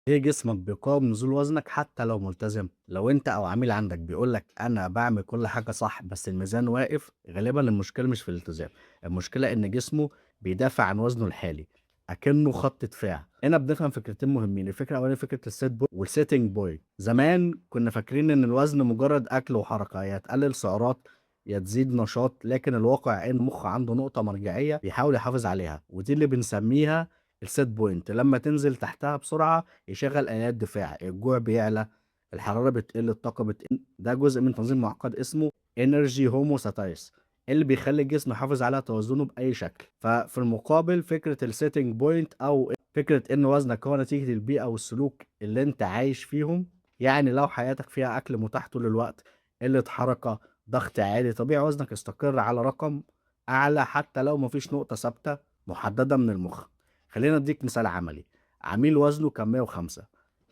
ليه جسمك بيقاوم نزول وزنك حتى لو ملتزم؟ لو انت او عميل عندك بيقولك انا بعمل كل حاجة صح بس الميزان واقف، غالبا المشكلة مش في الالتزام، المشكلة ان جسمه بيدافع عن وزنه الحالي اكنه خط دفاع. هنا بنفهم فكرتين مهمين، الفكرة الاولانية فكرة السيت بوينت والسيتنج بوينت. زمان كنا فاكرين ان الوزن مجرد اكل وحركة، يا تقلل سعرات يا تزيد نشاط، لكن الواقع ان المخ عنده نقطة مرجعية بيحاول يحافظ عليها، ودي اللي بنسميها السيت بوينت. لما تنزل تحتها بسرعة يشغل آليات دفاع، الجوع بيعلى، الحرارة بتقل، الطاقة بتقل. ده جزء من تنظيم معقد اسمه انرجي هوموستاسيس اللي بيخلي الجسم يحافظ على توازنه بأي شكل. ففي المقابل فكرة السيتنج بوينت أو فكرة إن وزنك هو نتيجة البيئة والسلوك اللي أنت عايش فيهم. يعني لو حياتك فيها أكل متاح طول الوقت، قلة حركة، ضغط عالي، طبيعي وزنك يستقر على رقم أعلى حتى لو مفيش نقطة ثابتة محددة من المخ. خلينا اديك مثال عملي. عميل وزنه كان 105،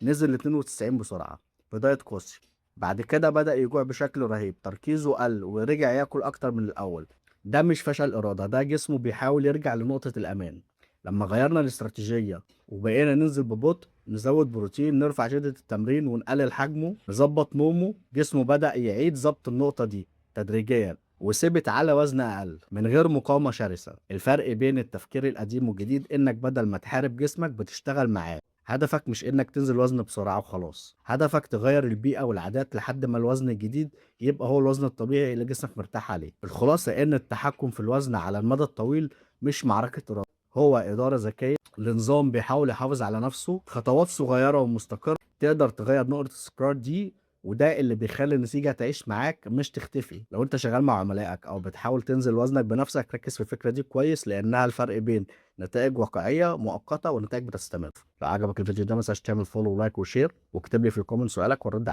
نزل ل 92 بسرعة في دايت قاسي، بعد كده بدأ يجوع بشكل رهيب، تركيزه قل ورجع ياكل أكتر من الأول. ده مش فشل إرادة، ده جسمه بيحاول يرجع لنقطة الأمان. لما غيرنا الاستراتيجية وبقينا ننزل ببطء، نزود بروتين، نرفع شدة التمرين ونقلل حجمه، نظبط نومه، جسمه بدأ يعيد ضبط النقطة دي تدريجيا وثبت على وزن أقل من غير مقاومة شرسة. الفرق بين التفكير القديم والجديد إنك بدل ما تحارب جسمك بتشتغل معاه. هدفك مش إنك تنزل وزن بسرعة وخلاص، هدفك تغير البيئة والعادات لحد ما الوزن الجديد يبقى هو الوزن الطبيعي اللي جسمك مرتاح عليه. الخلاصة إن التحكم في الوزن على المدى الطويل مش معركة إرادة، هو إدارة ذكية لنظام بيحاول يحافظ على نفسه. خطوات صغيرة ومستقرة تقدر تغير نقطة السكرار دي، وده اللي بيخلي النتيجة تعيش معاك مش تختفي. لو انت شغال مع عملائك او بتحاول تنزل وزنك بنفسك، ركز في الفكرة دي كويس، لانها الفرق بين نتائج واقعية مؤقتة ونتائج بتستمر. لو عجبك الفيديو ده ما تنساش تعمل فولو ولايك وشير، واكتب لي في الكومنت سؤالك وارد